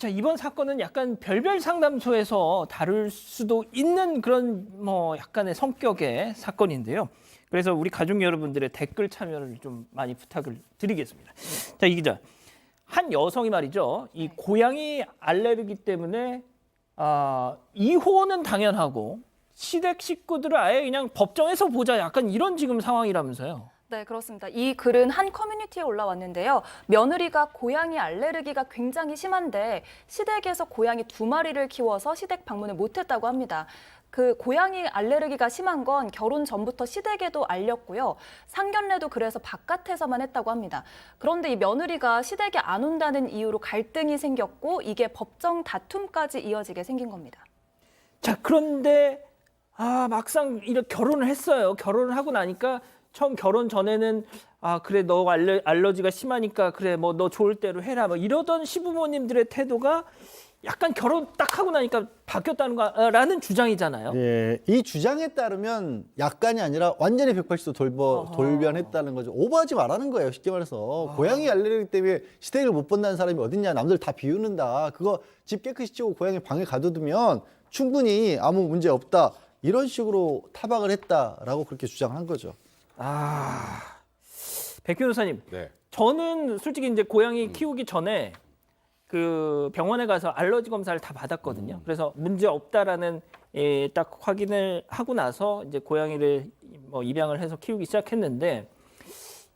자, 이번 사건은 약간 별별 상담소에서 다룰 수도 있는 그런 뭐 약간의 성격의 사건인데요. 그래서 우리 가족 여러분들의 댓글 참여를 좀 많이 부탁을 드리겠습니다. 자, 이 기자. 한 여성이 말이죠. 이 고양이 알레르기 때문에 이혼은 당연하고 시댁 식구들을 아예 그냥 법정에서 보자 약간 이런 지금 상황이라면서요. 네, 그렇습니다. 이 글은 한 커뮤니티에 올라왔는데요. 며느리가 고양이 알레르기가 굉장히 심한데 시댁에서 고양이 2마리를 키워서 시댁 방문을 못했다고 합니다. 그 고양이 알레르기가 심한 건 결혼 전부터 시댁에도 알렸고요. 상견례도 그래서 바깥에서만 했다고 합니다. 그런데 이 며느리가 시댁에 안 온다는 이유로 갈등이 생겼고 이게 법정 다툼까지 이어지게 생긴 겁니다. 자, 그런데 막상 이렇게 결혼을 했어요. 결혼을 하고 나니까 처음 결혼 전에는 그래 너 알러지가 심하니까 그래 뭐 너 좋을 대로 해라 뭐 이러던 시부모님들의 태도가 약간 결혼 딱 하고 나니까 바뀌었다는 거라는 주장이잖아요. 예, 이 주장에 따르면 약간이 아니라 완전히 180도 돌변했다는 거죠. 오버하지 말라는 거예요. 쉽게 말해서 고양이 알레르기 때문에 시댁을 못 본다는 사람이 어딨냐, 남들 다 비우는다. 그거 집 깨끗이 치우고 고양이 방에 가둬두면 충분히 아무 문제 없다. 이런 식으로 타박을 했다라고 그렇게 주장한 거죠. 백 변호사님, 네. 저는 솔직히 이제 고양이 키우기 전에 그 병원에 가서 알러지 검사를 다 받았거든요. 그래서 문제 없다라는 딱 확인을 하고 나서 이제 고양이를 뭐 입양을 해서 키우기 시작했는데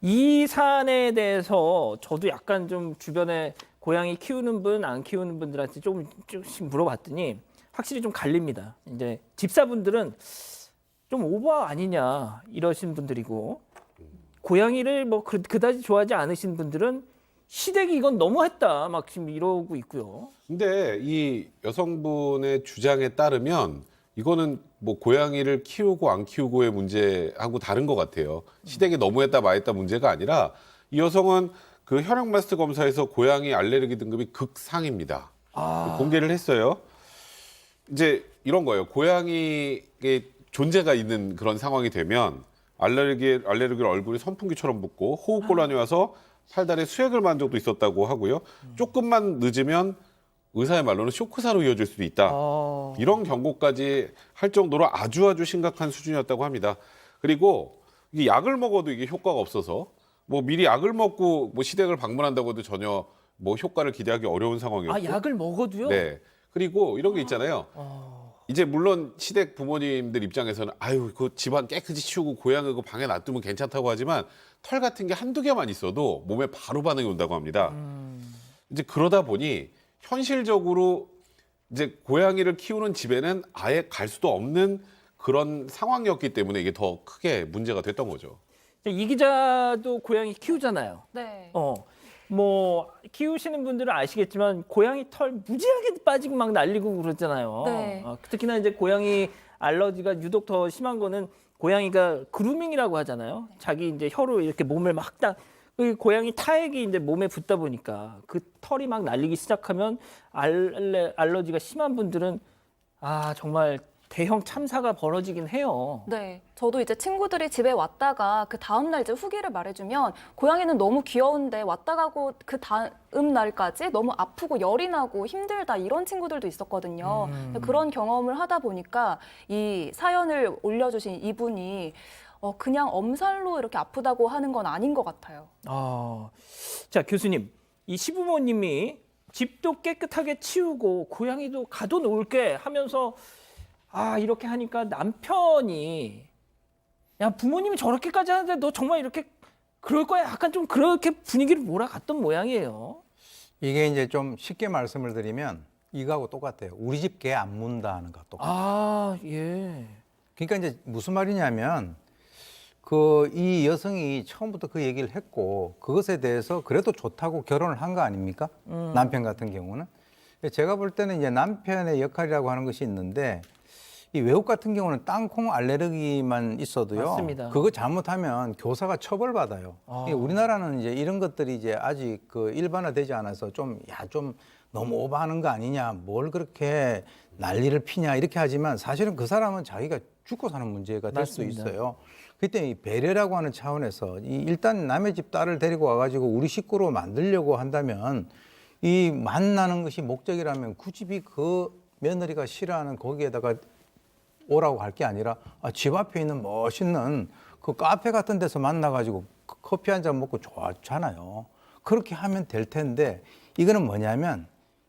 이 사안에 대해서 저도 약간 좀 주변에 고양이 키우는 분, 안 키우는 분들한테 조금씩 물어봤더니 확실히 좀 갈립니다. 이제 집사분들은 좀 오버 아니냐 이러신 분들이고 고양이를 뭐 그다지 좋아하지 않으신 분들은 시댁이 이건 너무했다 막 지금 이러고 있고요. 근데 이 여성분의 주장에 따르면 이거는 뭐 고양이를 키우고 안 키우고의 문제하고 다른 것 같아요. 시댁이 너무했다 마했다 문제가 아니라 이 여성은 그 혈액 마스터 검사에서 고양이 알레르기 등급이 극상입니다. 공개를 했어요. 이제 이런 거예요. 고양이의 존재가 있는 그런 상황이 되면 알레르기를 얼굴이 선풍기처럼 붓고 호흡곤란이 와서 팔다리에 수액을 맞은 적도 있었다고 하고요. 조금만 늦으면 의사의 말로는 쇼크사로 이어질 수도 있다. 이런 경고까지 할 정도로 아주 심각한 수준이었다고 합니다. 그리고 이게 약을 먹어도 이게 효과가 없어서 뭐 미리 약을 먹고 뭐 시댁을 방문한다고 해도 전혀 뭐 효과를 기대하기 어려운 상황이었고. 약을 먹어도요? 네. 그리고 이런 게 있잖아요. 이제 물론 시댁 부모님들 입장에서는 아유 그 집안 깨끗이 치우고 고양이 그 방에 놔두면 괜찮다고 하지만 털 같은 게 한두 개만 있어도 몸에 바로 반응이 온다고 합니다. 이제 그러다 보니 현실적으로 이제 고양이를 키우는 집에는 아예 갈 수도 없는 그런 상황이었기 때문에 이게 더 크게 문제가 됐던 거죠. 이 기자도 고양이 키우잖아요. 네. 뭐 키우시는 분들은 아시겠지만 고양이 털 무지하게 빠지고 막 날리고 그러잖아요. 네. 특히나 이제 고양이 알러지가 유독 더 심한 거는 고양이가 그루밍이라고 하잖아요. 자기 이제 혀로 이렇게 몸을 그 고양이 타액이 이제 몸에 붙다 보니까 그 털이 막 날리기 시작하면 알러지가 심한 분들은 정말 대형 참사가 벌어지긴 해요. 네, 저도 이제 친구들이 집에 왔다가 그 다음 날 이제 후기를 말해주면 고양이는 너무 귀여운데 왔다 가고 그 다음 날까지 너무 아프고 열이 나고 힘들다 이런 친구들도 있었거든요. 그런 경험을 하다 보니까 이 사연을 올려주신 이분이 그냥 엄살로 이렇게 아프다고 하는 건 아닌 것 같아요. 자, 교수님, 이 시부모님이 집도 깨끗하게 치우고 고양이도 가둬놓을게 하면서 이렇게 하니까 남편이 야 부모님이 저렇게까지 하는데 너 정말 이렇게 그럴 거야 약간 좀 그렇게 분위기를 몰아갔던 모양이에요. 이게 이제 좀 쉽게 말씀을 드리면 이거하고 똑같아요. 우리 집 개 안 문다 하는 거 똑같아요. 예. 그러니까 이제 무슨 말이냐면 이 여성이 처음부터 그 얘기를 했고 그것에 대해서 그래도 좋다고 결혼을 한 거 아닙니까? 남편 같은 경우는. 제가 볼 때는 이제 남편의 역할이라고 하는 것이 있는데 이 외국 같은 경우는 땅콩 알레르기만 있어도요. 맞습니다. 그거 잘못하면 교사가 처벌받아요. 우리나라는 이제 이런 것들이 이제 아직 일반화되지 않아서 좀 너무 오버하는 거 아니냐, 뭘 그렇게 난리를 피냐 이렇게 하지만 사실은 그 사람은 자기가 죽고 사는 문제가 될 수 있어요. 그때 이 배려라고 하는 차원에서 일단 남의 집 딸을 데리고 와가지고 우리 식구로 만들려고 한다면 이 만나는 것이 목적이라면 굳이 그 며느리가 싫어하는 거기에다가 오라고 할 게 아니라 집 앞에 있는 멋있는 그 카페 같은 데서 만나가지고 커피 한 잔 먹고 좋잖아요. 그렇게 하면 될 텐데 이거는 뭐냐면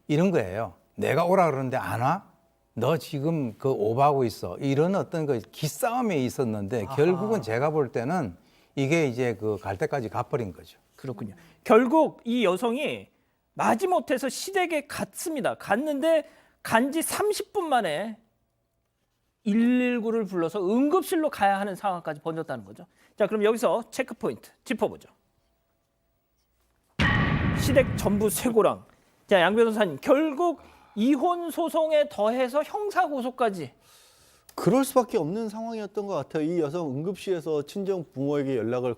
이런 거예요. 내가 오라 그러는데 안 와? 너 지금 그 오버하고 있어. 이런 어떤 그 기싸움에 있었는데 결국은 제가 볼 때는 이게 이제 그 갈 때까지 가버린 거죠. 그렇군요. 결국 이 여성이 마지못해서 시댁에 갔습니다. 갔는데 간지 30분 만에 119를 불러서 응급실로 가야 하는 상황까지 번졌다는 거죠. 자, 그럼 여기서 체크 포인트 짚어보죠. 시댁 전부 쇠고랑. 자, 양 변호사님, 결국 이혼 소송에 더해서 형사 고소까지. 그럴 수밖에 없는 상황이었던 것 같아요. 이 여성 응급실에서 친정 부모에게 연락을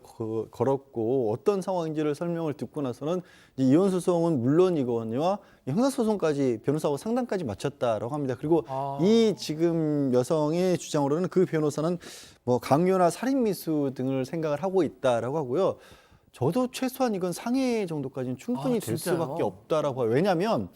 걸었고 어떤 상황인지를 설명을 듣고 나서는 이혼 소송은 물론이거니와 형사 소송까지 변호사하고 상담까지 마쳤다라고 합니다. 그리고 이 지금 여성의 주장으로는 그 변호사는 뭐 강요나 살인 미수 등을 생각을 하고 있다라고 하고요. 저도 최소한 이건 상해 정도까지는 충분히 될 진짜요? 수밖에 없다라고 해요. 왜냐하면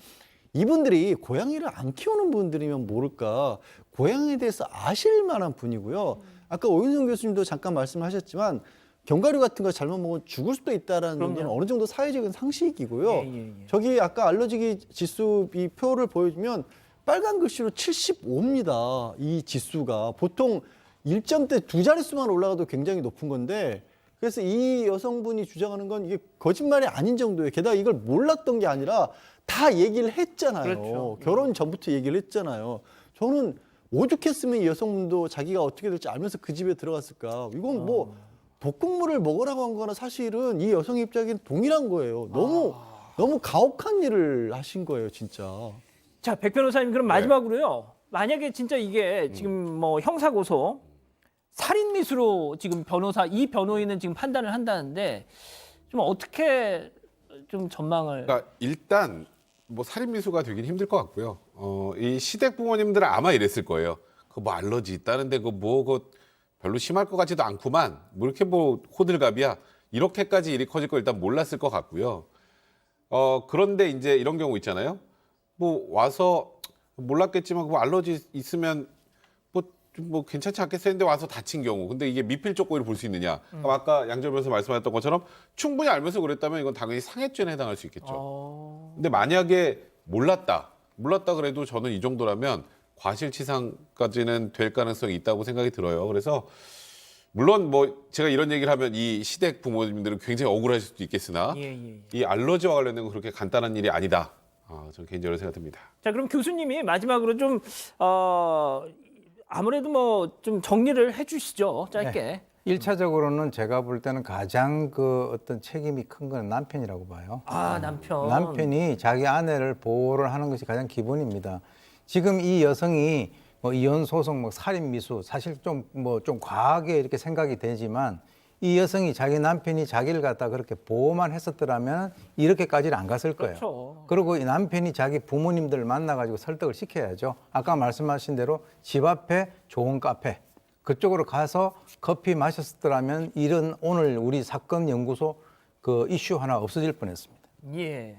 이분들이 고양이를 안 키우는 분들이면 모를까 고양이에 대해서 아실 만한 분이고요. 아까 오윤성 교수님도 잠깐 말씀하셨지만 견과류 같은 거 잘못 먹으면 죽을 수도 있다라는 그럼요. 정도는 어느 정도 사회적인 상식이고요. 예. 저기 아까 알러지 지수 이 표를 보여주면 빨간 글씨로 75입니다. 이 지수가 보통 1점대 두 자릿수만 올라가도 굉장히 높은 건데 그래서 이 여성분이 주장하는 건 이게 거짓말이 아닌 정도예요. 게다가 이걸 몰랐던 게 아니라 다 얘기를 했잖아요. 그렇죠. 결혼 전부터 얘기를 했잖아요. 저는 오죽했으면 이 여성분도 자기가 어떻게 될지 알면서 그 집에 들어갔을까. 이건 뭐 볶음물을 먹으라고 한 거나 사실은 이 여성 입장에는 동일한 거예요. 너무 가혹한 일을 하신 거예요, 진짜. 자, 백 변호사님, 그럼 마지막으로요. 만약에 진짜 이게 지금 뭐 형사 고소 살인 미수로 지금 이 변호인은 지금 판단을 한다는데 좀 어떻게 좀 전망을. 그러니까 일단 뭐 살인 미수가 되긴 힘들 것 같고요. 이 시댁 부모님들은 아마 이랬을 거예요. 그 뭐 알러지 있다는데 그거 별로 심할 것 같지도 않구만. 뭐 이렇게 뭐 호들갑이야. 이렇게까지 일이 커질 거 일단 몰랐을 것 같고요. 그런데 이제 이런 경우 있잖아요. 뭐 와서 몰랐겠지만 그 알러지 있으면 뭐 괜찮지 않겠어 했는데 와서 다친 경우. 근데 이게 미필적 고의를 볼 수 있느냐. 그럼 아까 양절 변호사 말씀하셨던 것처럼 충분히 알면서 그랬다면 이건 당연히 상해죄에 해당할 수 있겠죠. 근데 만약에 몰랐다 그래도 저는 이 정도라면 과실치상까지는 될 가능성이 있다고 생각이 들어요. 그래서 물론 뭐 제가 이런 얘기를 하면 이 시댁 부모님들은 굉장히 억울하실 수도 있겠으나 이 알러지와 관련된 건 그렇게 간단한 일이 아니다. 저는 개인적으로 생각됩니다. 자, 그럼 교수님이 마지막으로 좀 아무래도 뭐 좀 정리를 해주시죠, 짧게. 네. 1차적으로는 제가 볼 때는 가장 그 어떤 책임이 큰 건 남편이라고 봐요. 남편. 남편이 자기 아내를 보호를 하는 것이 가장 기본입니다. 지금 이 여성이 뭐 이혼 소송, 뭐 살인 미수 사실 좀 과하게 이렇게 생각이 되지만 이 여성이 자기 남편이 자기를 갖다 그렇게 보호만 했었더라면 이렇게까지는 안 갔을 거예요. 그렇죠. 그리고 이 남편이 자기 부모님들을 만나가지고 설득을 시켜야죠. 아까 말씀하신 대로 집 앞에 좋은 카페 그쪽으로 가서 커피 마셨더라면 이런 오늘 우리 사건 연구소 그 이슈 하나 없어질 뻔했습니다. 예.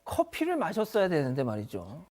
커피를 마셨어야 되는데 말이죠.